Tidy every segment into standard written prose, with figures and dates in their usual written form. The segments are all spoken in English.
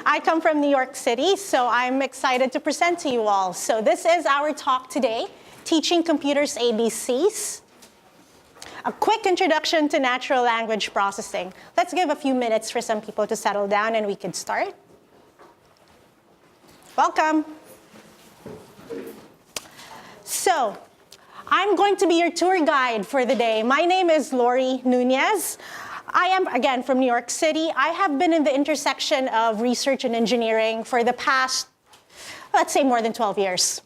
I come from New York City, so I'm excited to present to you all. So this is our talk today, Teaching Computers ABCs. A quick introduction to natural language processing. Let's give a few minutes for some people to settle down and we can start. Welcome. So, I'm going to be your tour guide for the day. My name is Nunez. I am, again, from New York City. I have been in the intersection of research and engineering for the past, let's say, more than 12 years.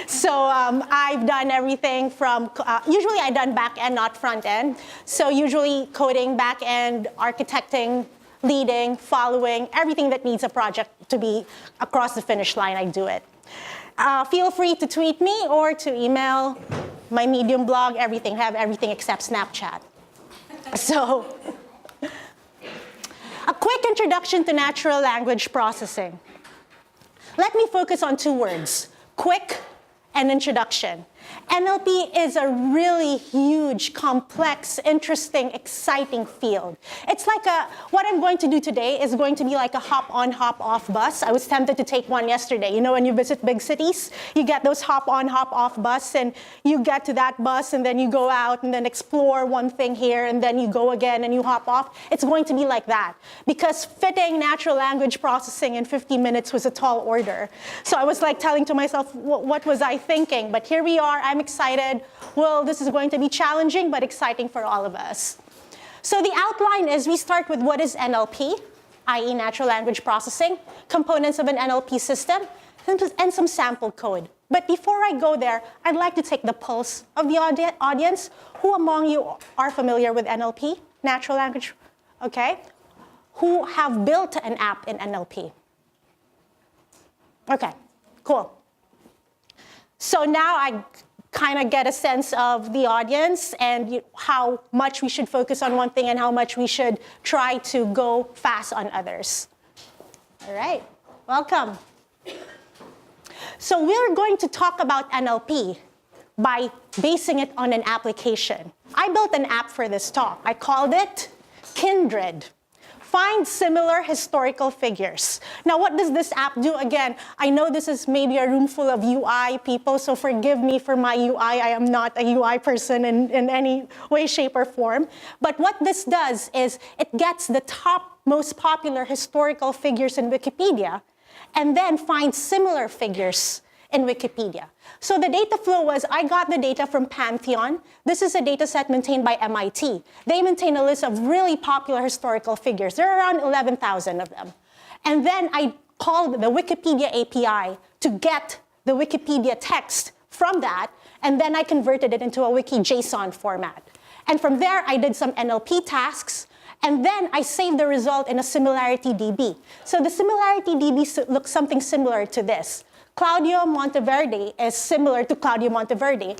So I've done everything from, usually I've done back-end, not front-end. So usually coding, back-end, architecting, leading, following, everything that needs a project to be across the finish line, I do it. Feel free to tweet me or to email my Medium blog, everything, have everything except Snapchat. So, a quick introduction to natural language processing. Let me focus on two words, quick and introduction. NLP is a really huge, complex, interesting, exciting field. It's like what I'm going to do today is going to be like a hop-on, hop-off bus. I was tempted to take one yesterday. You know, when you visit big cities, you get those hop-on, hop-off bus, and you get to that bus, and then you go out and then explore one thing here, and then you go again and you hop off. It's going to be like that, because fitting natural language processing in 50 minutes was a tall order. So I was like telling to myself, what was I thinking? But here we are. I'm excited. Well, this is going to be challenging, but exciting for all of us. So the outline is we start with what is NLP, i.e. natural language processing, components of an NLP system, and some sample code. But before I go there, I'd like to take the pulse of the audience. Who among you are familiar with NLP, natural language? Okay. Who have built an app in NLP? Okay, cool. So now I kind of get a sense of the audience and how much we should focus on one thing and how much we should try to go fast on others. All right, welcome. So we're going to talk about NLP by basing it on an application. I built an app for this talk. I called it Kindred. Find similar historical figures. Now, what does this app do? Again, I know this is maybe a room full of UI people, so forgive me for my UI. I am not a UI person in any way, shape, or form. But what this does is it gets the top most popular historical figures in Wikipedia and then finds similar figures in Wikipedia. So the data flow was, I got the data from Pantheon. This is a data set maintained by MIT. They maintain a list of really popular historical figures. There are around 11,000 of them. And then I called the Wikipedia API to get the Wikipedia text from that, and then I converted it into a wiki.json format. And from there, I did some NLP tasks, and then I saved the result in a similarity DB. So the similarity DB looks something similar to this. Claudio Monteverde is similar to Claudio Monteverde,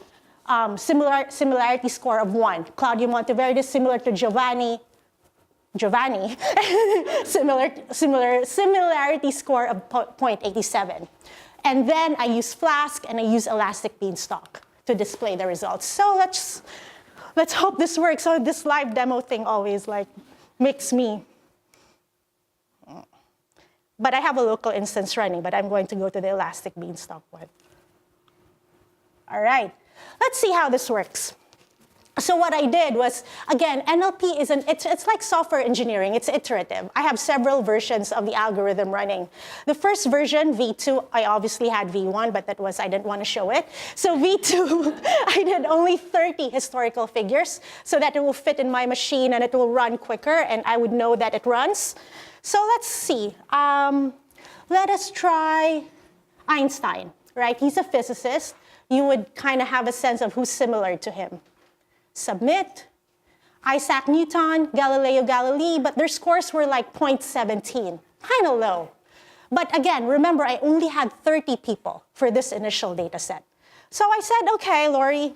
similarity score of 1. Claudio Monteverde is similar to Giovanni, similarity score of 0.87. And then I use Flask and I use Elastic Beanstalk to display the results. So let's hope this works. So this live demo thing always like makes me. But I have a local instance running, but I'm going to go to the Elastic Beanstalk one. All right, let's see how this works. So what I did was, again, NLP is it's like software engineering. It's iterative. I have several versions of the algorithm running. The first version, V2, I obviously had V1, but I didn't want to show it. So V2, I did only 30 historical figures so that it will fit in my machine and it will run quicker and I would know that it runs. So let's see. Let us try Einstein, right? He's a physicist. You would kind of have a sense of who's similar to him. Submit. Isaac Newton, Galileo Galilei, but their scores were like 0.17, kind of low. But again, remember, I only had 30 people for this initial data set. So I said, okay, Lori,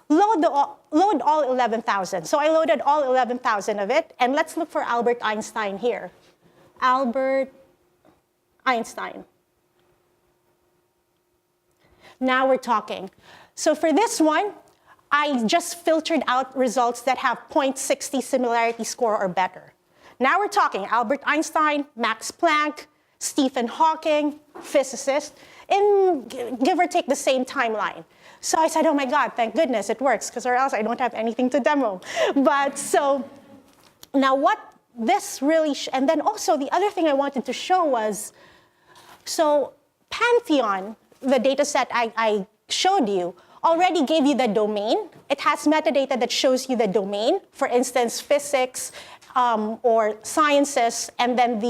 load all 11,000. So I loaded all 11,000 of it, and let's look for Albert Einstein here. Albert Einstein. Now we're talking. So for this one, I just filtered out results that have 0.60 similarity score or better. Now we're talking Albert Einstein, Max Planck, Stephen Hawking, physicist, in give or take the same timeline. So I said, oh my God, thank goodness it works, because or else I don't have anything to demo. But so now what this really, and then also the other thing I wanted to show was, so Pantheon, the data set I showed you, already gave you the domain. It has metadata that shows you the domain, for instance, physics or sciences, and then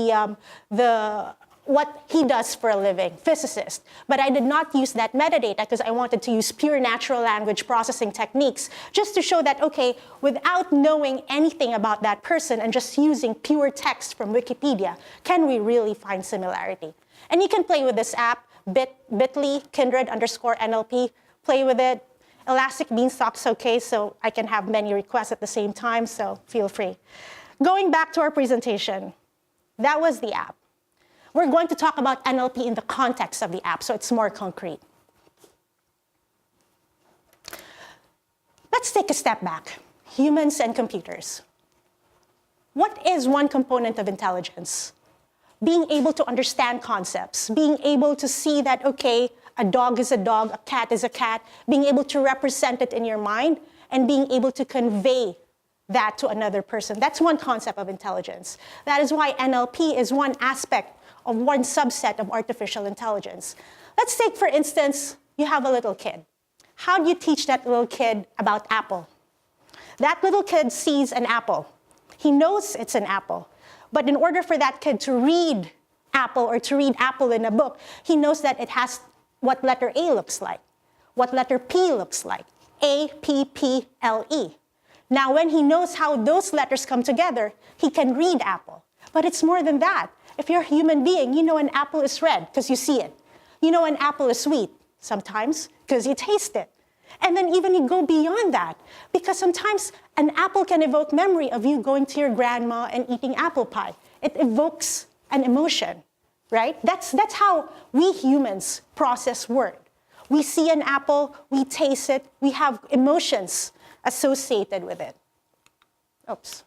what he does for a living, physicist. But I did not use that metadata because I wanted to use pure natural language processing techniques just to show that, okay, without knowing anything about that person and just using pure text from Wikipedia, can we really find similarity? And you can play with this app, bit.ly, kindred_NLP, play with it. Elastic Beanstalk's okay, so I can have many requests at the same time, so feel free. Going back to our presentation, that was the app. We're going to talk about NLP in the context of the app, so it's more concrete. Let's take a step back. Humans and computers. What is one component of intelligence? Being able to understand concepts, being able to see that, okay, a dog is a dog, a cat is a cat, being able to represent it in your mind, and being able to convey that to another person. That's one concept of intelligence. That is why NLP is one aspect of one subset of artificial intelligence. Let's take, for instance, you have a little kid. How do you teach that little kid about apple? That little kid sees an apple. He knows it's an apple. But in order for that kid to read apple or to read apple in a book, he knows that it has what letter A looks like, what letter P looks like, A, P, P, L, E. Now, when he knows how those letters come together, he can read apple. But it's more than that. If you're a human being, you know an apple is red because you see it. You know an apple is sweet sometimes because you taste it. And then even you go beyond that, because sometimes an apple can evoke memory of you going to your grandma and eating apple pie. It evokes an emotion, right? That's how we humans process word. We see an apple, we taste it, we have emotions associated with it. Oops.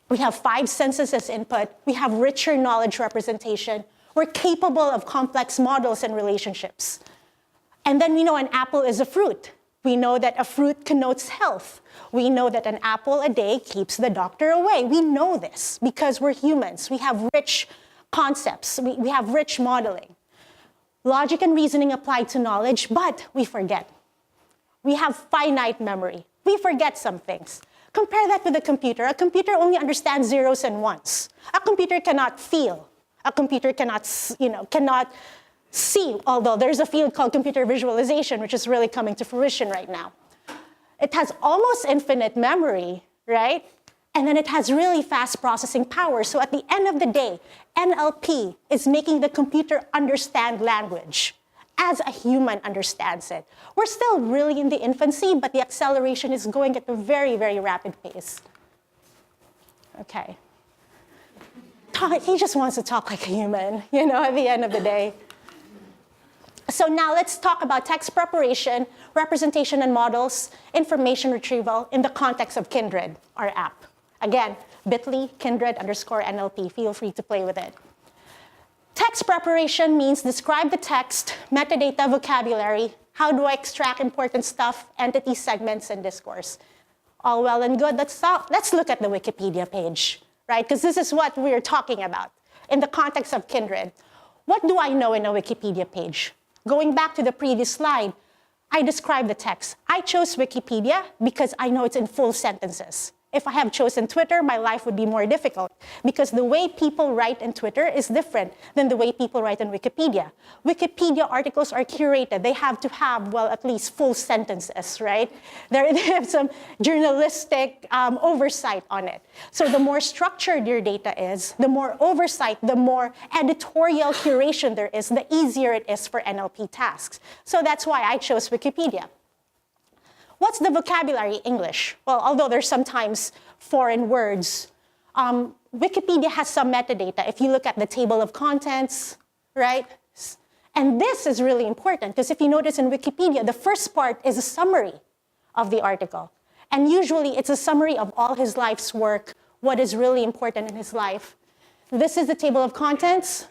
We have 5 senses as input. We have richer knowledge representation. We're capable of complex models and relationships. And then we know an apple is a fruit. We know that a fruit connotes health. We know that an apple a day keeps the doctor away. We know this because we're humans. We have rich concepts. We have rich modeling. Logic and reasoning apply to knowledge, but we forget. We have finite memory. We forget some things. Compare that with a computer. A computer only understands zeros and ones. A computer cannot feel. A computer cannot see, although there's a field called computer visualization, which is really coming to fruition right now. It has almost infinite memory, right? And then it has really fast processing power. So at the end of the day, NLP is making the computer understand language as a human understands it. We're still really in the infancy, but the acceleration is going at a very, very rapid pace. Okay. He just wants to talk like a human, at the end of the day. So now let's talk about text preparation, representation and models, information retrieval in the context of Kindred, our app. Again, bit.ly, kindred_NLP. Feel free to play with it. Text preparation means describe the text, metadata, vocabulary. How do I extract important stuff, entity segments, and discourse? All well and good. Let's look at the Wikipedia page, right? Because this is what we're talking about in the context of Kindred. What do I know in a Wikipedia page? Going back to the previous slide, I described the text. I chose Wikipedia because I know it's in full sentences. If I have chosen Twitter, my life would be more difficult because the way people write in Twitter is different than the way people write in Wikipedia. Wikipedia articles are curated. They have to have, well, at least full sentences, right? They have some journalistic oversight on it. So the more structured your data is, the more oversight, the more editorial curation there is, the easier it is for NLP tasks. So that's why I chose Wikipedia. What's the vocabulary? English. Well, although there's sometimes foreign words, Wikipedia has some metadata. If you look at the table of contents, right? And this is really important because if you notice in Wikipedia, the first part is a summary of the article. And usually it's a summary of all his life's work, what is really important in his life. This is the table of contents.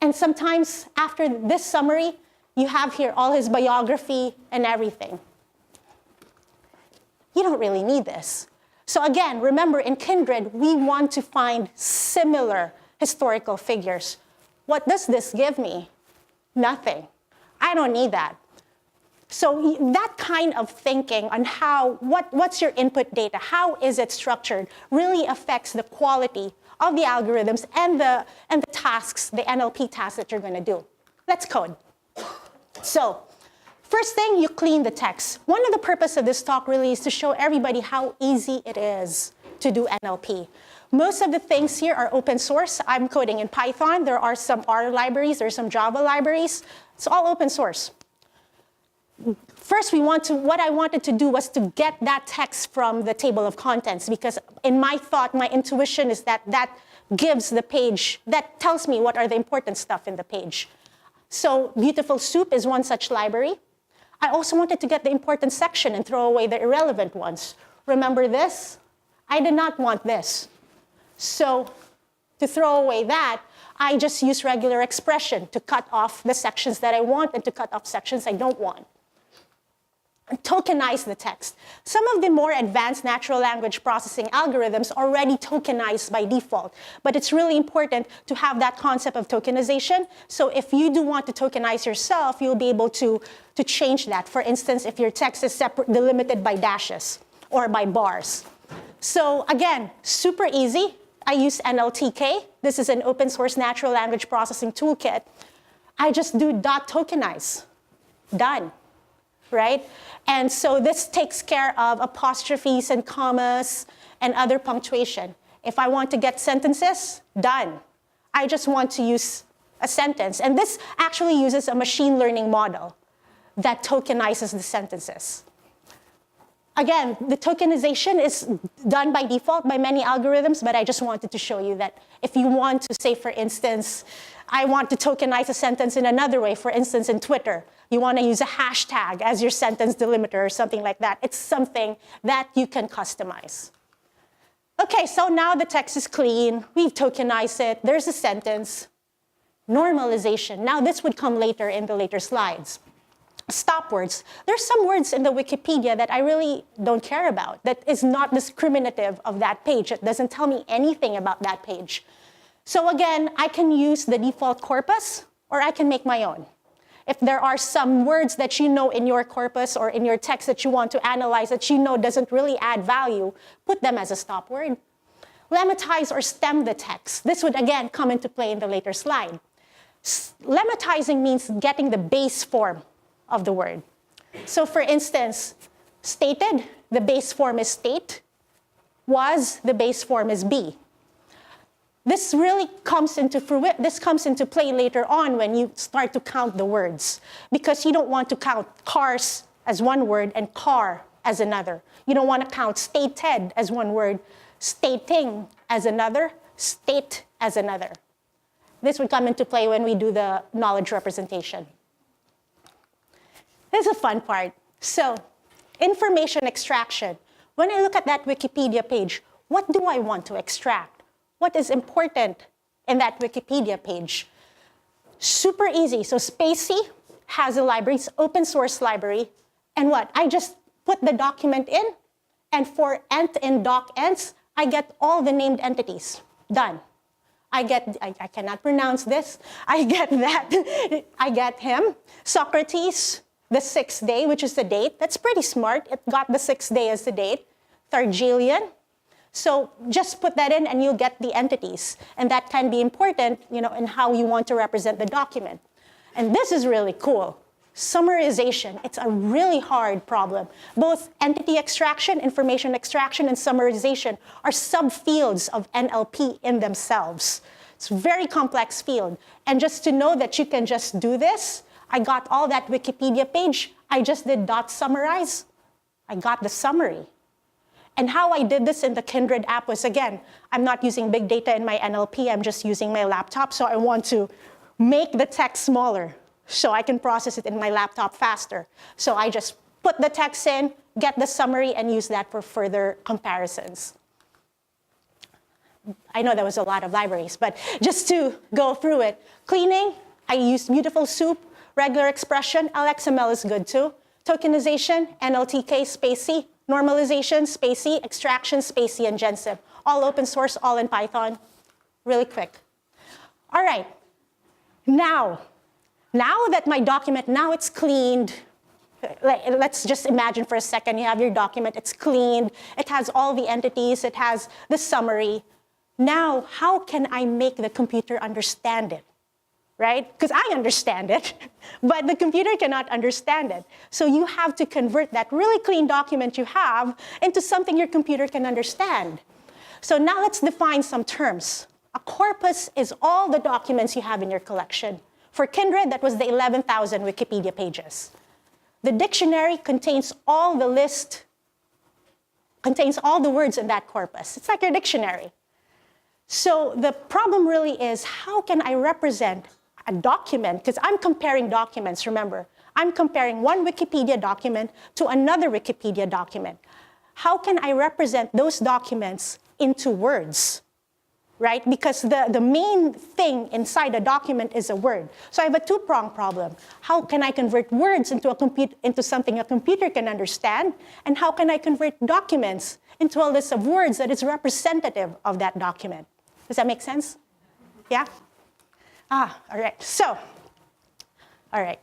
And sometimes after this summary, you have here all his biography and everything. You don't really need this. So again, remember in Kindred, we want to find similar historical figures. What does this give me? Nothing. I don't need that. So that kind of thinking on what's your input data, how is it structured, really affects the quality of the algorithms and the tasks, the NLP tasks that you're going to do. Let's code. So first thing, you clean the text. One of the purposes of this talk really is to show everybody how easy it is to do NLP. Most of the things here are open source. I'm coding in Python. There are some R libraries, there's some Java libraries. It's all open source. First, what I wanted to do was to get that text from the table of contents, because in my thought, my intuition is that that gives the page, that tells me what are the important stuff in the page. So Beautiful Soup is one such library. I also wanted to get the important section and throw away the irrelevant ones. Remember this? I did not want this. So to throw away that, I just use regular expression to cut off the sections that I want and to cut off sections I don't want. Tokenize the text. Some of the more advanced natural language processing algorithms already tokenize by default, but it's really important to have that concept of tokenization. So if you do want to tokenize yourself, you'll be able to change that. For instance, if your text is delimited by dashes or by bars. So again, super easy. I use NLTK. This is an open source natural language processing toolkit. I just do .tokenize. Done. Right? And so this takes care of apostrophes and commas and other punctuation. If I want to get sentences, done. I just want to use a sentence. And this actually uses a machine learning model that tokenizes the sentences. Again, the tokenization is done by default by many algorithms, but I just wanted to show you that if you want to say, for instance, I want to tokenize a sentence in another way, for instance, in Twitter, you want to use a hashtag as your sentence delimiter or something like that. It's something that you can customize. Okay, so now the text is clean. We've tokenized it. There's a sentence. Normalization. Now this would come later in the later slides. Stop words. There's some words in the Wikipedia that I really don't care about, that is not discriminative of that page. It doesn't tell me anything about that page. So again, I can use the default corpus, or I can make my own. If there are some words that you know in your corpus or in your text that you want to analyze that you know doesn't really add value, put them as a stop word. Lemmatize or stem the text. This would again come into play in the later slide. Lemmatizing means getting the base form of the word. So for instance, stated, the base form is state. Was, the base form is be. This really comes into play later on when you start to count the words, because you don't want to count cars as one word and car as another. You don't want to count stated as one word, stating as another, state as another. This would come into play when we do the knowledge representation. This is a fun part. So, information extraction. When I look at that Wikipedia page, what do I want to extract? What is important in that Wikipedia page? Super easy. So Spacey has a library, it's open source library. And what? I just put the document in, and for ent in docents, I get all the named entities. Done. I cannot pronounce this. I get that. I get him. Socrates, the 6th day, which is the date. That's pretty smart. It got the 6th day as the date. Thirgelian. So just put that in and you'll get the entities. And that can be important, in how you want to represent the document. And this is really cool. Summarization, it's a really hard problem. Both entity extraction, information extraction, and summarization are subfields of NLP in themselves. It's a very complex field. And just to know that you can just do this, I got all that Wikipedia page. I just did .summarize. I got the summary. And how I did this in the Kindred app was, again, I'm not using big data in my NLP, I'm just using my laptop, so I want to make the text smaller so I can process it in my laptop faster. So I just put the text in, get the summary, and use that for further comparisons. I know there was a lot of libraries, but just to go through it. Cleaning, I used Beautiful Soup, regular expression, LXML is good too. Tokenization, NLTK, spacey. Normalization, spacey. Extraction, spacey, and GenSim. All open source, all in Python. Really quick. All right, now that my document, now it's cleaned. Let's just imagine for a second you have your document, it's cleaned, it has all the entities, it has the summary. Now, how can I make the computer understand it, right? Because I understand it, but the computer cannot understand it. So you have to convert that really clean document you have into something your computer can understand. So now let's define some terms. A corpus is all the documents you have in your collection. For Kindred, that was the 11,000 Wikipedia pages. The dictionary contains all the words in that corpus. It's like your dictionary. So the problem really is, how can I represent a document? Because I'm comparing documents, remember. I'm comparing one Wikipedia document to another Wikipedia document. How can I represent those documents into words? Right? Because the main thing inside a document is a word. So I have a two-pronged problem. How can I convert words into something a computer can understand? And how can I convert documents into a list of words that is representative of that document? Does that make sense? Yeah? All right. So, all right.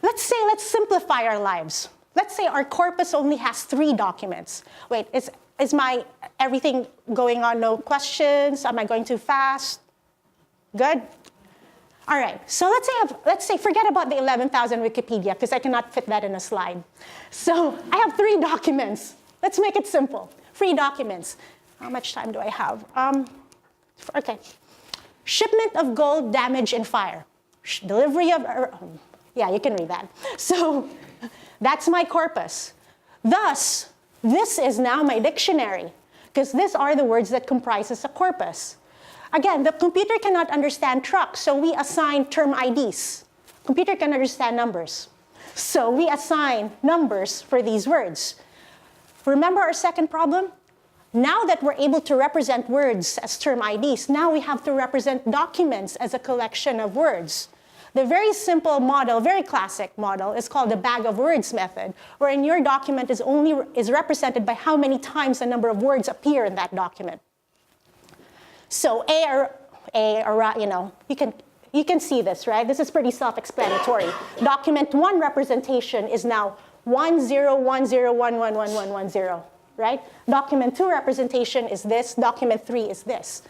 Let's simplify our lives. Let's say our corpus only has 3 documents. Wait, is my everything going on? No questions? Am I going too fast? Good? All right, so let's say forget about the 11,000 Wikipedia, because I cannot fit that in a slide. So I have 3 documents. Let's make it simple. 3 documents. How much time do I have? Okay. Shipment of gold damaged in fire. Delivery of, yeah, you can read that. So that's my corpus. Thus, this is now my dictionary, because these are the words that comprises a corpus. Again, the computer cannot understand truck, so we assign term IDs. Computer can understand numbers. So we assign numbers for these words. Remember our second problem? Now that we're able to represent words as term IDs, now we have to represent documents as a collection of words. The very simple model, very classic model, is called the bag of words method, wherein your document is represented by how many times a number of words appear in that document. So you can see this, right? This is pretty self-explanatory. Document 1 representation is now 1010111110, right? Document 2 representation is this. Document 3 is this.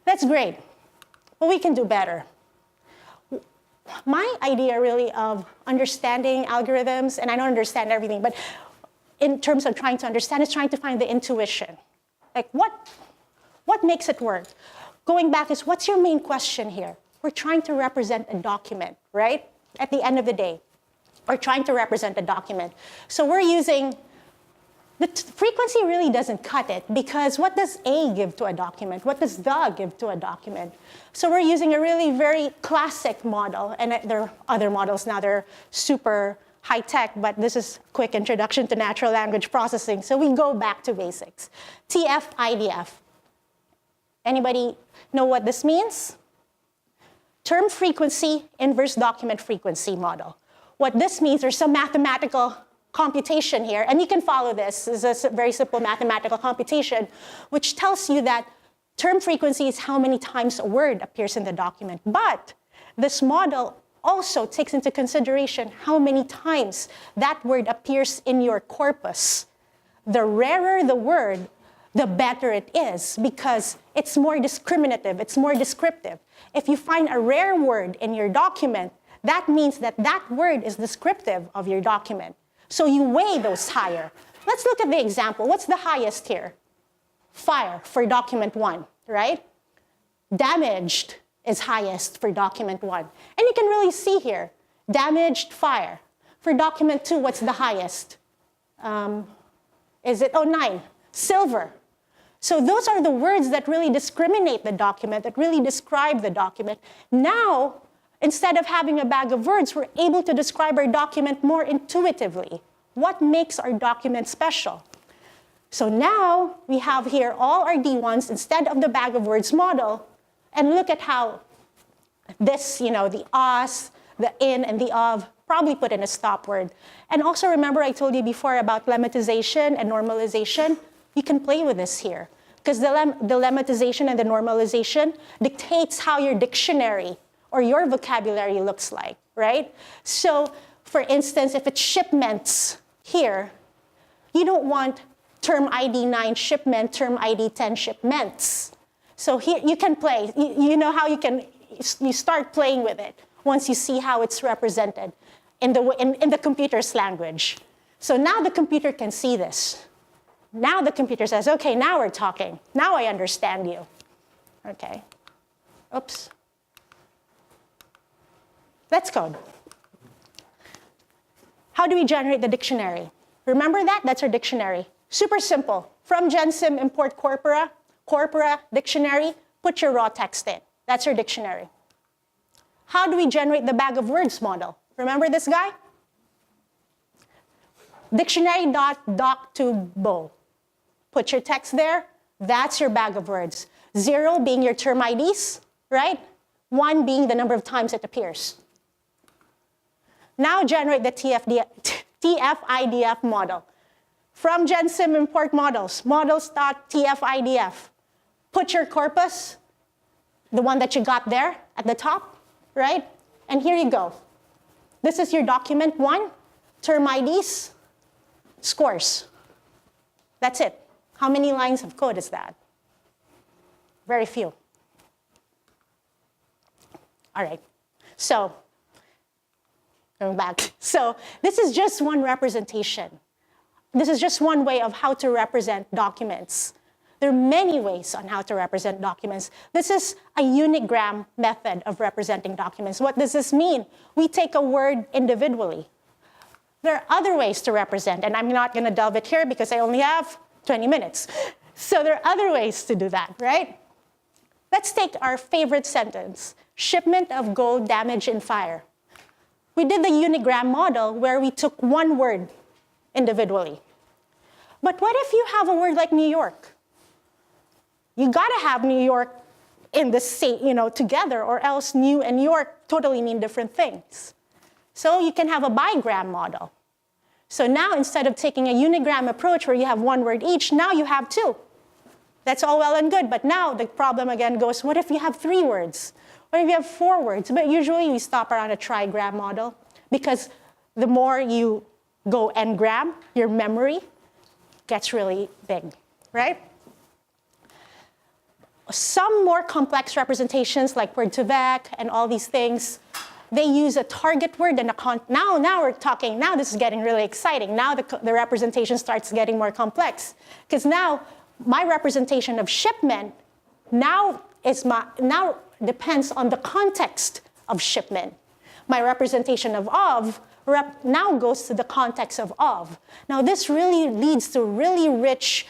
That's great, but we can do better. My idea really of understanding algorithms, and I don't understand everything, but in terms of trying to understand, is trying to find the intuition. Like what makes it work? Going back is, what's your main question here? We're trying to represent a document, right? At the end of the day, we're trying to represent a document. So we're using, the frequency really doesn't cut it, because what does A give to a document? What does the give to a document? So we're using a really very classic model, and there are other models now, they're super high tech, but this is a quick introduction to natural language processing. So we go back to basics. tfidf. Anybody know what this means? Term frequency, inverse document frequency model. What this means, there's some mathematical computation here, and you can follow this. This is a very simple mathematical computation, which tells you that term frequency is how many times a word appears in the document. But this model also takes into consideration how many times that word appears in your corpus. The rarer the word, the better it is, because it's more discriminative, it's more descriptive. If you find a rare word in your document, that means that that word is descriptive of your document. So you weigh those higher. Let's look at the example. What's the highest here? Fire for document 1, right? Damaged is highest for document 1. And you can really see here, damaged, fire. For document 2, what's the highest? Is it, 9, silver. So those are the words that really discriminate the document, that really describe the document. Now, instead of having a bag of words, we're able to describe our document more intuitively. What makes our document special? So now we have here all our D1s instead of the bag of words model, and look at how this, the us, the in, and the of, probably put in a stop word. And also remember I told you before about lemmatization and normalization. You can play with this here, because the lemmatization and the normalization dictates how your dictionary or your vocabulary looks like, right? So for instance, if it's shipments here, you don't want term ID 9 shipment, term ID 10 shipments. So here you can play. You know how you start playing with it once you see how it's represented in the computer's language. So now the computer can see this. Now the computer says, okay, now we're talking. Now I understand you. Okay. Oops. Let's code. How do we generate the dictionary? Remember that? That's our dictionary. Super simple. From gensim, import corpora, dictionary, put your raw text in. That's your dictionary. How do we generate the bag of words model? Remember this guy? Dictionary.doc to bow. Put your text there. That's your bag of words. 0 being your term IDs, right? 1 being the number of times it appears. Now generate the tfidf model. From gensim, import models, models.tfidf. Put your corpus, the one that you got there at the top, right? And here you go. This is your document 1, term IDs, scores. That's it. How many lines of code is that? Very few. All right, so going back. So this is just one representation. This is just one way of how to represent documents. There are many ways on how to represent documents. This is a unigram method of representing documents. What does this mean? We take a word individually. There are other ways to represent, and I'm not going to delve it here because I only have 20 minutes. So there are other ways to do that, right? Let's take our favorite sentence, shipment of gold damaged in fire. We did the unigram model where we took one word individually. But what if you have a word like New York? You gotta have New York in the same, together, or else New and York totally mean different things. So you can have a bigram model. So now instead of taking a unigram approach where you have one word each, now you have 2. That's all well and good, but now the problem again goes, what if you have 3 words? What if you have 4 words? But usually we stop around a trigram model because the more you go n-gram, your memory gets really big, right? Some more complex representations like word2vec and all these things, they use a target word and now we're talking, now this is getting really exciting. Now the representation starts getting more complex. Because now my representation of shipment now depends on the context of shipment. My representation of now goes to the context of. Now this really leads to really rich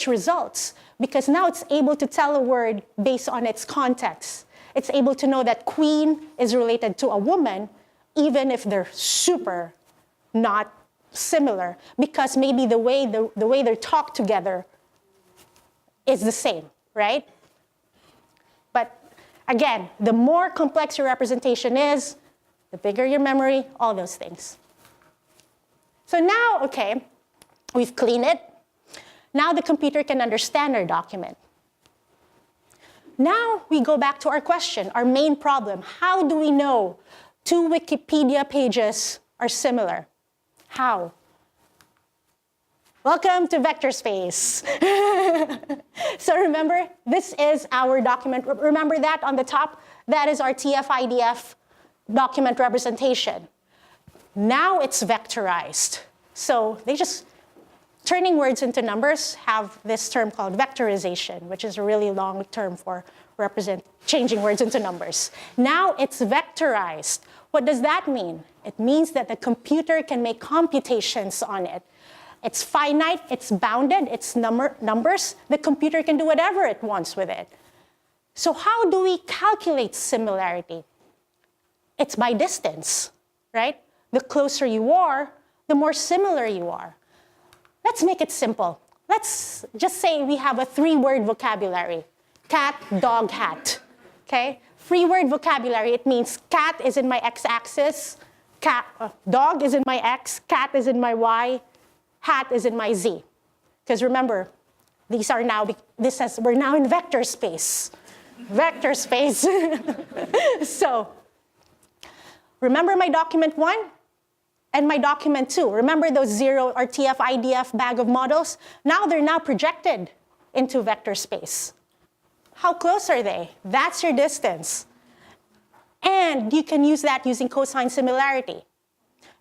results because now it's able to tell a word based on its context. It's able to know that queen is related to a woman, even if they're super not similar, because maybe the way they're talked together is the same, right? But again, the more complex your representation is, the bigger your memory, all those things. So now, okay, we've cleaned it. Now the computer can understand our document. Now we go back to our question, our main problem. How do we know 2 Wikipedia pages are similar? How? Welcome to vector space. So remember, this is our document. Remember that on the top? That is our tfidf document representation. Now it's vectorized. So they just, turning words into numbers have this term called vectorization, which is a really long term for changing words into numbers. Now it's vectorized. What does that mean? It means that the computer can make computations on it. It's finite, it's bounded, it's numbers. The computer can do whatever it wants with it. So how do we calculate similarity? It's by distance, right? The closer you are, the more similar you are. let's make it simple. Let's just say we have a 3-word vocabulary. Cat, dog, hat. Okay? 3-word vocabulary, it means cat is in my x-axis, dog is in my x, cat is in my y, hat is in my z. Because remember, these are now, we're now in vector space. Vector space. So, remember my document 1 and my document 2. Remember those 0 or tfidf bag of models? Now they're now projected into vector space. How close are they? That's your distance. And you can use that using cosine similarity.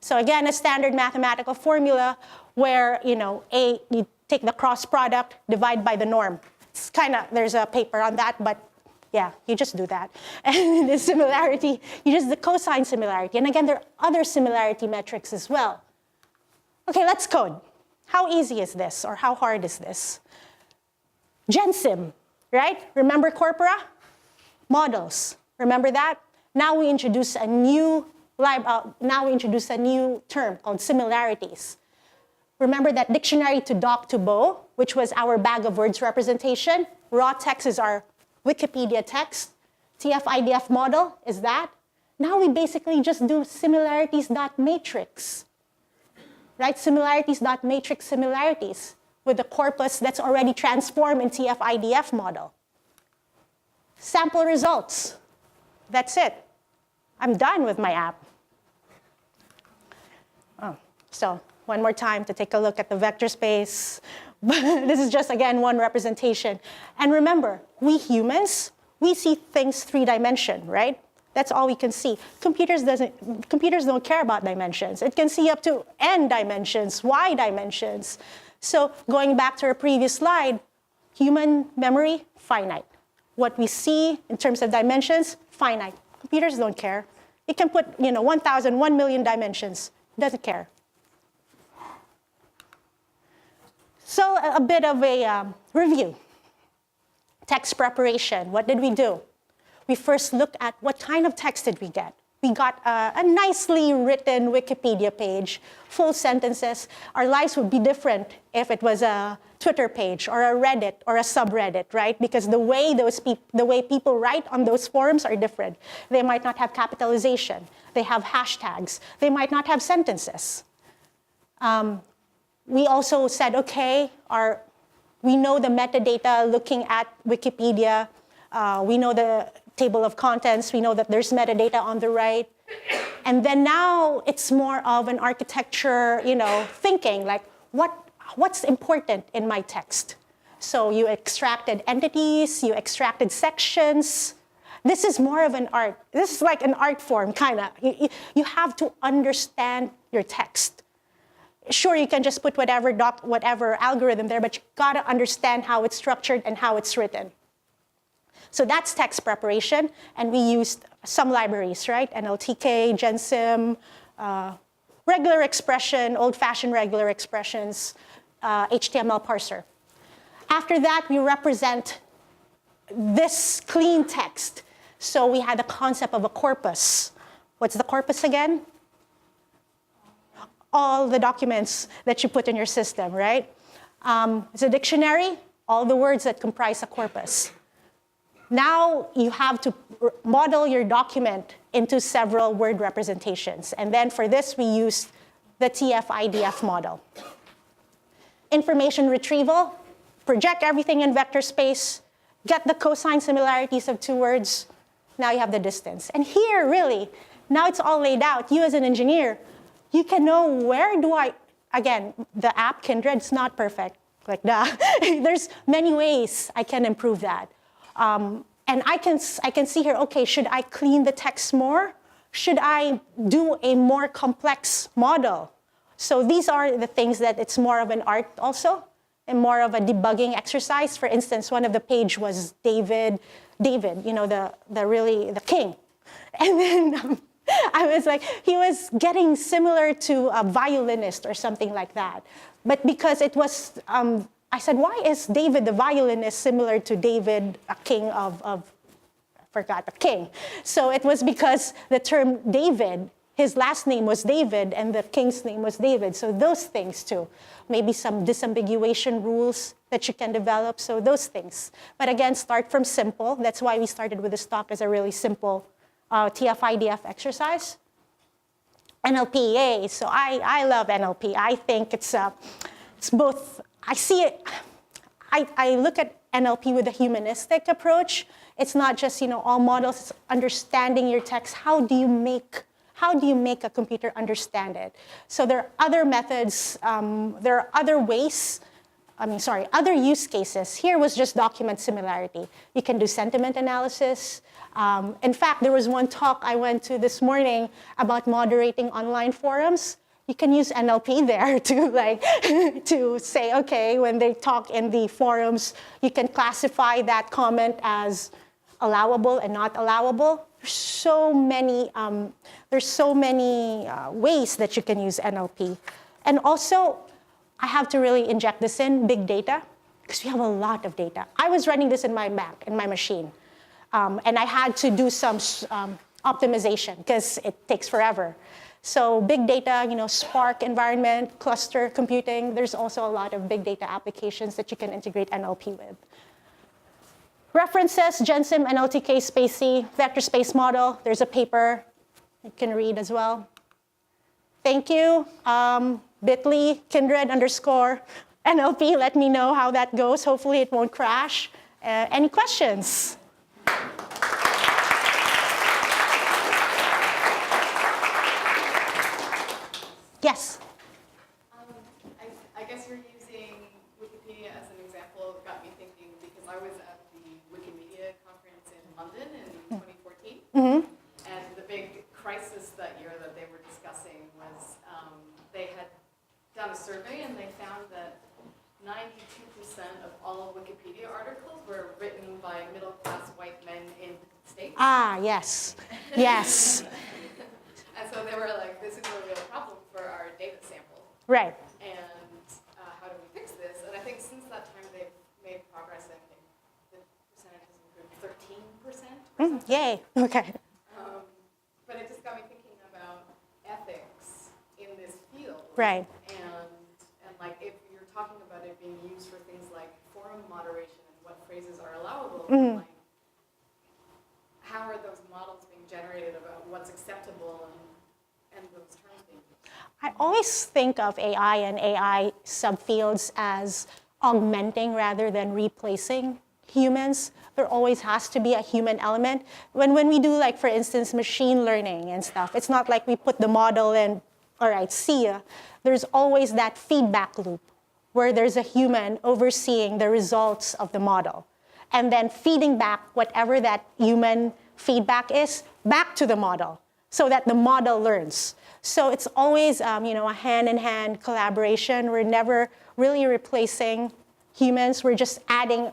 So again, a standard mathematical formula where, you take the cross product, divide by the norm. It's there's a paper on that, but yeah, you just do that. And the similarity, you just the cosine similarity. And again, there are other similarity metrics as well. Okay, let's code. How easy is this, or how hard is this? GenSim, right? Remember corpora? Models. Remember that? Now we introduce a new term called similarities. Remember that dictionary to doc to bow, which was our bag of words representation. Raw text is our Wikipedia text. tfidf model is that. Now we basically just do similarities.matrix. Right? Similarities.matrix similarities with the corpus that's already transformed in tfidf model. Sample results. That's it. I'm done with my app. So one more time to take a look at the vector space. This is just, again, one representation. And remember, we humans, we see things 3-dimension, right? That's all we can see. Computers don't care about dimensions. It can see up to n dimensions, y dimensions. So going back to our previous slide, human memory, finite. What we see in terms of dimensions, finite. Computers don't care. It can put, 1,000, 1 million dimensions. Doesn't care. So a bit of a review. Text preparation, what did we do? We first looked at what kind of text did we get. We got a nicely written Wikipedia page, full sentences. Our lives would be different if it was a Twitter page or a Reddit or a subreddit, right? Because the way people write on those forums are different. They might not have capitalization. They have hashtags. They might not have sentences. We also said, okay, we know the metadata looking at Wikipedia. We know the table of contents. We know that there's metadata on the right. And then now it's more of an architecture, thinking, like what's important in my text? So you extracted entities, you extracted sections. This is more of an art. This is like an art form, kind of. You have to understand your text. Sure, you can just put whatever algorithm there, but you gotta understand how it's structured and how it's written. So that's text preparation, and we used some libraries, right? NLTK, GenSim, regular expression, old-fashioned regular expressions, HTML parser. After that, we represent this clean text. So we had the concept of a corpus. What's the corpus again? All the documents that you put in your system, right? It's a dictionary, all the words that comprise a corpus. Now you have to model your document into several word representations. And then for this, we used the tfidf model. Information retrieval, project everything in vector space, get the cosine similarities of 2 words. Now you have the distance. And here, really, now it's all laid out. You as an engineer, you can know where do I, again, the app Kindred's not perfect, like that. There's many ways I can improve that. And I can see here, okay, should I clean the text more? Should I do a more complex model? So these are the things that it's more of an art also, and more of a debugging exercise. For instance, one of the page was David, the king. And then I was like, he was getting similar to a violinist or something like that. But because it was, I said, why is David the violinist similar to David, a king of I forgot, a king. So it was because the term David his last name was David and the king's name was David. So those things too. Maybe some disambiguation rules that you can develop. So those things. But again, start from simple. That's why we started with this talk as a really simple tfidf exercise. NLP, yay. So I love NLP. I think it's both, I see it, I look at NLP with a humanistic approach. It's not just, all models, it's understanding your text. How do you make a computer understand it? So there are other methods, there are other ways, other use cases. Here was just document similarity. You can do sentiment analysis. In fact, there was one talk I went to this morning about moderating online forums. You can use NLP there to say, okay, when they talk in the forums, you can classify that comment as allowable and not allowable. There's so many ways that you can use NLP. And also, I have to really inject this in, big data, because we have a lot of data. I was running this in my Mac, in my machine. And I had to do some optimization because it takes forever. So big data, Spark environment, cluster computing, there's also a lot of big data applications that you can integrate NLP with. References, GenSim, NLTK, Spacey, vector space model. There's a paper you can read as well. Thank you. Bit.ly, kindred _ NLP. Let me know how that goes. Hopefully it won't crash. Any questions? Yes? I guess you're using Wikipedia as an example. It got me thinking because I was at the Wikimedia conference in London in 2014. Mm-hmm. And the big crisis that year that they were discussing was they had done a survey and they found that 92% of all Wikipedia articles were written by middle-class white men in the States. Ah, yes. Yes. And so they were like, this is a real problem for our data sample. Right. And how do we fix this? And I think since that time they've made progress and the percentage has improved 13%. Yay, okay. But it just got me thinking about ethics in this field. Right. And like if you're talking about it being used for things like forum moderation and what phrases are allowable, like how are those models being generated about what's acceptable and those terms being used? I always think of AI and AI subfields as augmenting rather than replacing humans. There always has to be a human element. When we do, like, for instance, machine learning and stuff, it's not like we put the model in, all right, see ya. There's always that feedback loop where there's a human overseeing the results of the model and then feeding back whatever that human feedback is back to the model so that the model learns. So it's always a hand-in-hand collaboration. We're never really replacing humans. We're just adding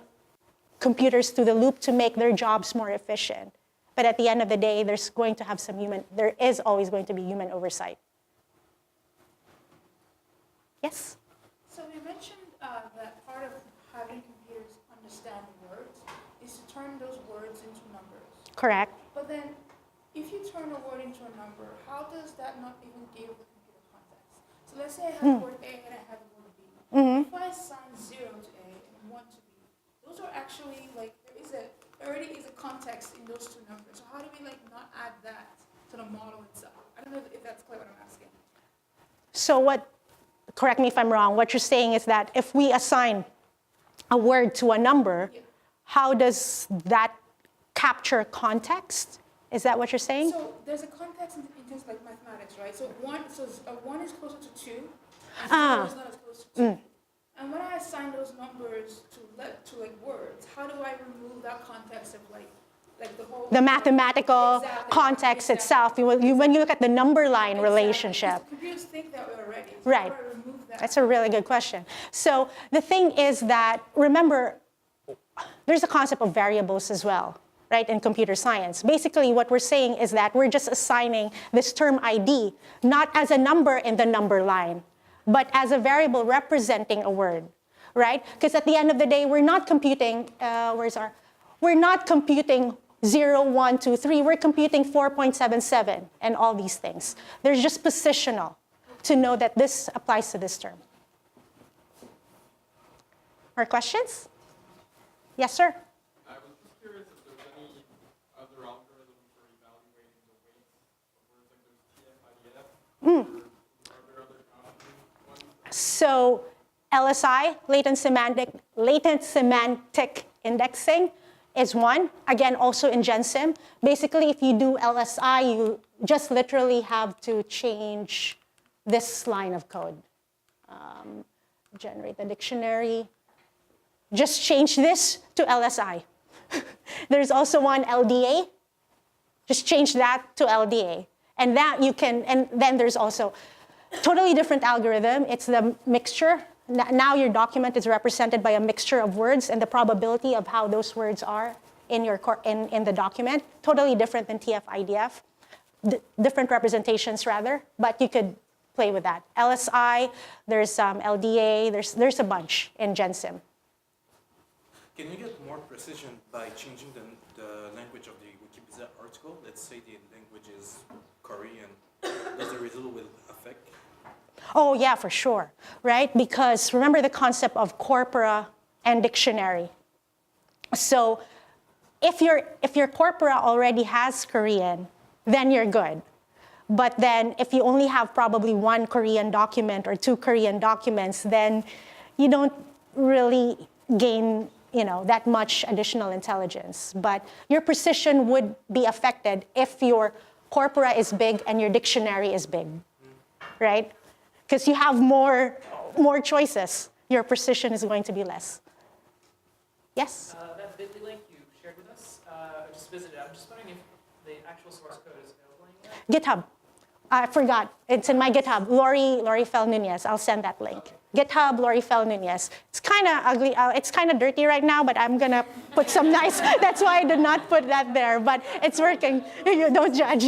computers to the loop to make their jobs more efficient. But at the end of the day, there is always going to be human oversight. Yes? So you mentioned that part of having computers understand words is to turn those words into numbers. Correct. But then, if you turn a word into a number, how does that not even give the computer context? So let's say I have the word A and I have the word B. If I assign 0 to A and 1 to B, those are actually, there already is a context in those two numbers. So how do we not add that to the model itself? I don't know if that's clear what I'm asking. So correct me if I'm wrong, what you're saying is that if we assign a word to a number, how does that capture context? Is that what you're saying? So there's a context in things like mathematics, right? So 1 is closer to 2, and 0 is not as close to 2. And when I assign those numbers to words, how do I remove that context of the mathematical context itself? When you look at the number line relationship. Computers think that way already. So right. how do I remove that? That's a really good question. So the thing is that, remember, there's a concept of variables as well, right, in computer science. Basically, what we're saying is that we're just assigning this term ID, not as a number in the number line, but as a variable representing a word, right? Because at the end of the day, we're not computing, we're not computing 0, 1, 2, 3, we're computing 4.77 and all these things. There's just positional to know that this applies to this term. More questions? Yes, sir? I was just curious if there's any other algorithm for evaluating the weights of words, like there's tfidf, or are there other ones? So LSI, latent semantic indexing, is one. Again, also in GenSim. Basically, if you do LSI, you just literally have to change this line of code. Generate the dictionary. Just change this to LSI. There's also one LDA. Just change that to LDA. And that you can, and then there's also totally different algorithm. It's the mixture. Now your document is represented by a mixture of words and the probability of how those words are in the document. Totally different than tfidf. Different representations rather, but you could play with that. LSI, there's LDA, there's a bunch in GenSim. Can you get more precision by changing the language of the Wikipedia article? Let's say the language is Korean. Does the result will affect? Oh yeah, for sure, right? Because remember the concept of corpora and dictionary. So if your corpora already has Korean, then you're good. But then if you only have probably one Korean document or two Korean documents, then you don't really gain that much additional intelligence. But your precision would be affected if your corpora is big and your dictionary is big, right? Because you have more choices. Your precision is going to be less. Yes? That bit.ly link you shared with us, I just visited. I'm just wondering if the actual source code is available anywhere? GitHub. I forgot. It's in my GitHub. Loryfel Nunez. I'll send that link. GitHub, Loryfel Nunez. It's kind of ugly. It's kind of dirty right now, but I'm going to put some nice. That's why I did not put that there, but it's working. You don't judge.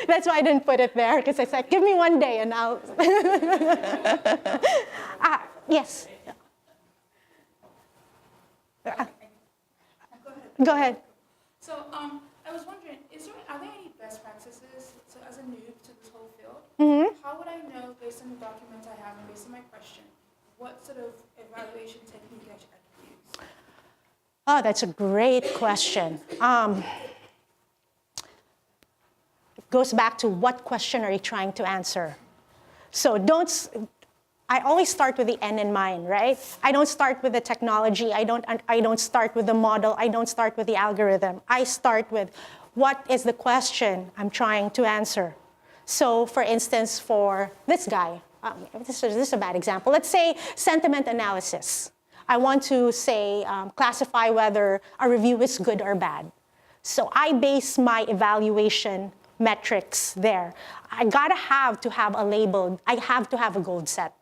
That's why I didn't put it there, because I said, give me one day and I'll. Yes. Go ahead. So I was wondering, are there any best practices? So as a noob to this whole field, how would I know, based on the documents I have and based on my question, what sort of evaluation technique I could use? Oh, that's a great question. It goes back to what question are you trying to answer? So I always start with the end in mind, right? I don't start with the technology. I don't start with the model. I don't start with the algorithm. I start with what is the question I'm trying to answer. So for instance, for this guy, this is a bad example. Let's say sentiment analysis. I want to say, classify whether a review is good or bad. So I base my evaluation metrics there. I gotta have to have a label. I have to have a gold set.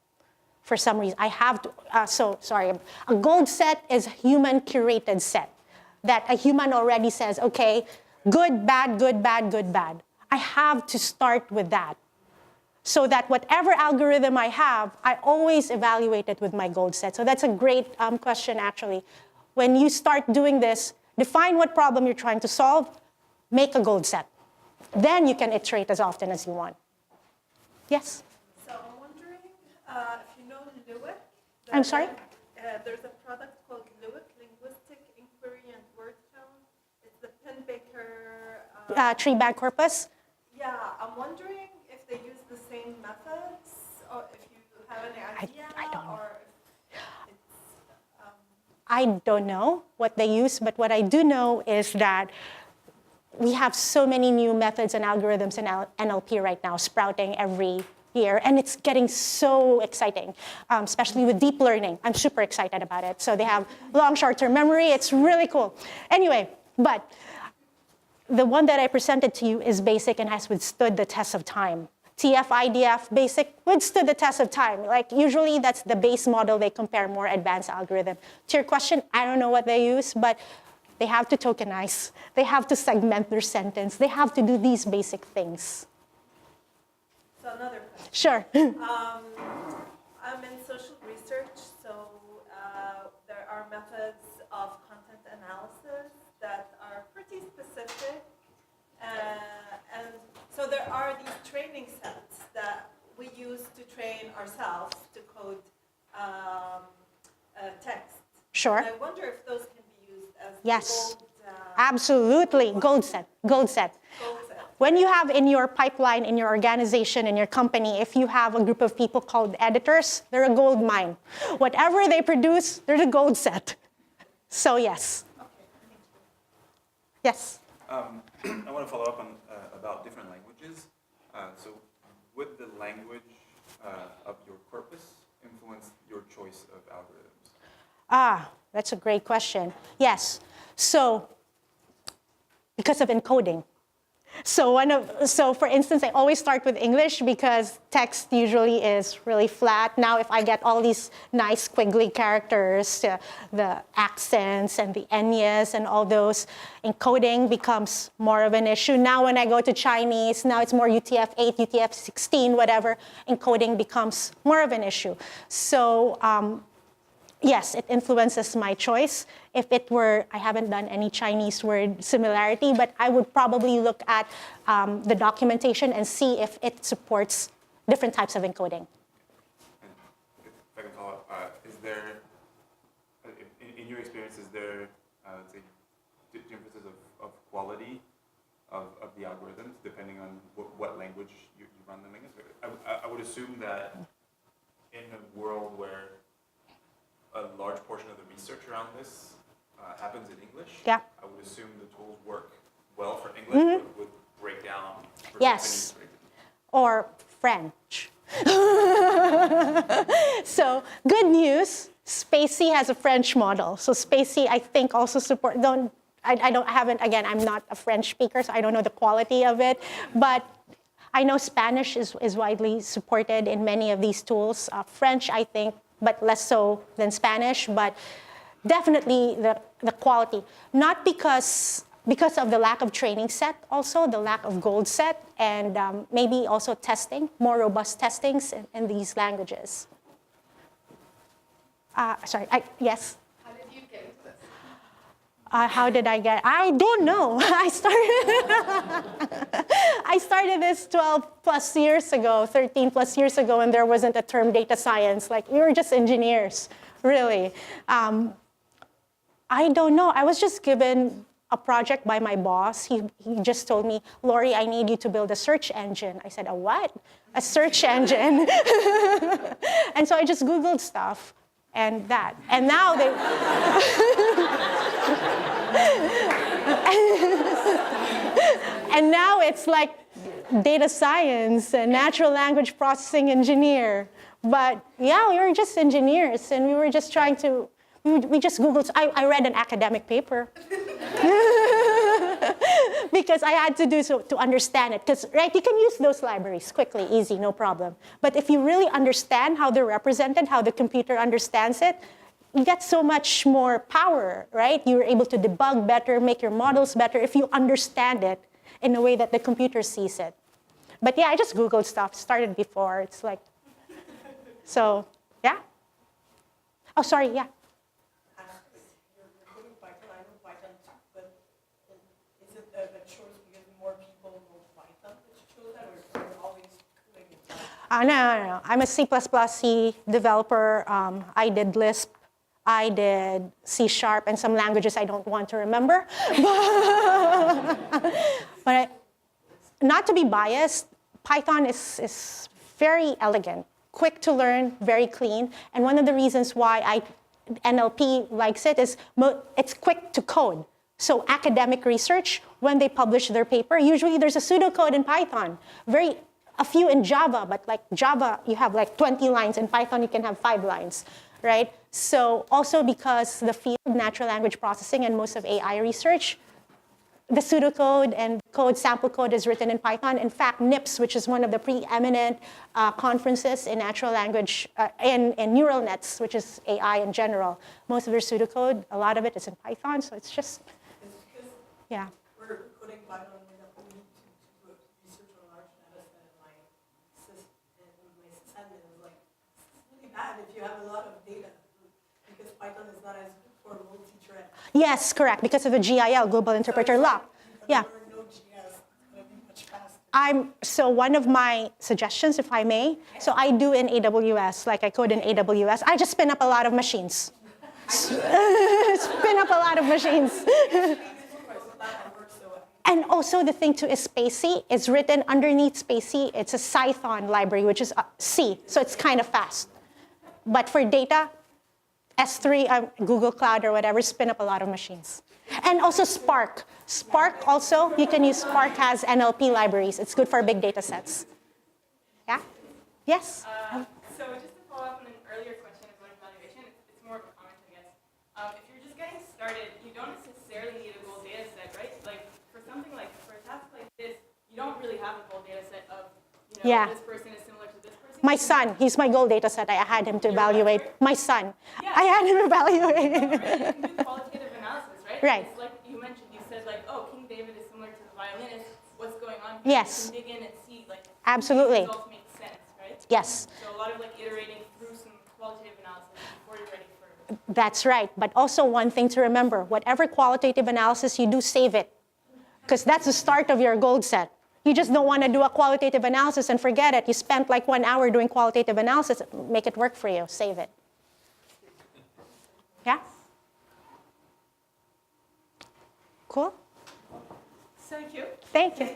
For some reason, I have to, a gold set is a human curated set that a human already says, okay, good, bad, good, bad, good, bad. I have to start with that so that whatever algorithm I have, I always evaluate it with my gold set. So that's a great question, actually. When you start doing this, define what problem you're trying to solve, make a gold set. Then you can iterate as often as you want. Yes? So I'm wondering if you know LUIC. I'm sorry? There's a product called LUIC, Linguistic Inquiry and Word Count. It's the Penn-Baker... tree bag corpus? Yeah, I'm wondering if they use the same methods, or if you have any idea, I don't know. or if it's... I don't know what they use, but what I do know is that we have so many new methods and algorithms in NLP right now sprouting every year, and it's getting so exciting, especially with deep learning. I'm super excited about it. So they have long short-term memory. It's really cool. Anyway, but the one that I presented to you is basic and has withstood the test of time. tfidf, basic, withstood the test of time. Like usually that's the base model. They compare more advanced algorithm. To your question, I don't know what they use, but they have to tokenize. They have to segment their sentence. They have to do these basic things. So another question. Sure. I'm in social research, so there are methods of content analysis ourselves to code text. Sure. And I wonder if those can be used as Yes. gold, Absolutely. Gold set. Gold set. gold set. When you have in your pipeline, in your organization, in your company, if you have a group of people called editors, they're a gold mine. Whatever they produce, they're the gold set. So yes. Yes. I want to follow up on about different languages. So would the language of your corpus influence your choice of algorithms? That's a great question. Yes. So because of encoding. So for instance, I always start with English because text usually is really flat. Now, if I get all these nice squiggly characters, the accents and the enyas and all those, encoding becomes more of an issue. Now, when I go to Chinese, now it's more UTF-8, UTF-16, whatever, encoding becomes more of an issue. So yes, it influences my choice. If it were, I haven't done any Chinese word similarity, but I would probably look at the documentation and see if it supports different types of encoding. And if I can follow up, is there, in your experience, is there, let's say, differences of quality of the algorithms depending on what language you run them against? I would assume that in a world where a large portion of the research around this happens in English, Yeah. I would assume the tools work well for English, but would break down for Yes. Japanese, right? Or French. So good news, Spacey has a French model. So Spacey, I think, also support, again, I'm not a French speaker, so I don't know the quality of it, but I know Spanish is widely supported in many of these tools. French, I think, but less so than Spanish, but definitely the quality. Not because of the lack of training set, also the lack of gold set, and maybe also testing, more robust testings in these languages. Yes? How did you get into this? How did I get? I don't know. I started this 12 plus years ago, 13 plus years ago, and there wasn't a term data science. Like, we were just engineers, really. I don't know. I was just given a project by my boss. He just told me, Lori, I need you to build a search engine. I said, a what? A search engine. And so I just Googled stuff and that. And now they... And now it's like data science and natural language processing engineer. But yeah, we were just engineers, and we were just trying to, we just Googled, I read an academic paper. Because I had to do so to understand it. Because, right, you can use those libraries quickly, easy, no problem. But if you really understand how they're represented, how the computer understands it, you get so much more power, right? You're able to debug better, make your models better if you understand it in a way that the computer sees it. But yeah, I just Googled stuff, started before. It's like, so, yeah. Oh, sorry, yeah. You're coding Python, I know Python too, but is it a choice because more people know Python that you chose that, or you're always coding in Python? No. I'm a C++C developer. I did Lisp. I did C# and some languages I don't want to remember. But not to be biased, Python is very elegant, quick to learn, very clean. And one of the reasons why NLP likes it is it's quick to code. So academic research, when they publish their paper, usually there's a pseudocode in Python. A few in Java, but like Java, you have like 20 lines. In Python, you can have 5 lines, right? So also because the field, natural language processing, and most of AI research, the pseudocode and sample code is written in Python. In fact, NIPS, which is one of the preeminent conferences in natural language, in neural nets, which is AI in general, most of their pseudocode, a lot of it is in Python. So it's just, yeah. We're coding Python when we need to do research on large data set, and my sysadmin is like, it's really bad if you have a lot of data, because Python is not as good for multi-thread. Yes, correct, because of the GIL, Global Interpreter Lock. Yeah. No GS, it's going to be much faster. So one of my suggestions, if I may, so I do in AWS, like I code in AWS, I just spin up a lot of machines. Spin up a lot of machines. And also the thing too is Spacey. It's written underneath Spacey. It's a Python library, which is C, so it's kind of fast. But for data, S3, Google Cloud or whatever, spin up a lot of machines. And also Spark. Spark also, you can use Spark has NLP libraries. It's good for big data sets. Yeah? Yes? So just to follow up on an earlier question about evaluation, it's more of a comment, I guess. If you're just getting started, you don't necessarily need a gold data set, right? Like for something like, for a task like this, you don't really have a gold data set of, this person is similar to this person. My son, he's my goal data set. I had him to evaluate. My son. Yeah. I had him evaluate. You can do qualitative analysis, right? Right. It's like you mentioned, you said like, oh, King David is similar to the violinist. What's going on Yes. here? You can dig in and see, like, Absolutely. the results make sense, right? Yes. So a lot of like iterating through some qualitative analysis before you're ready for. That's right. But also one thing to remember, whatever qualitative analysis you do, save it. Because that's the start of your goal set. You just don't want to do a qualitative analysis and forget it. You spent like 1 hour doing qualitative analysis. Make it work for you. Save it. Yeah? Cool? Thank you. Thank you.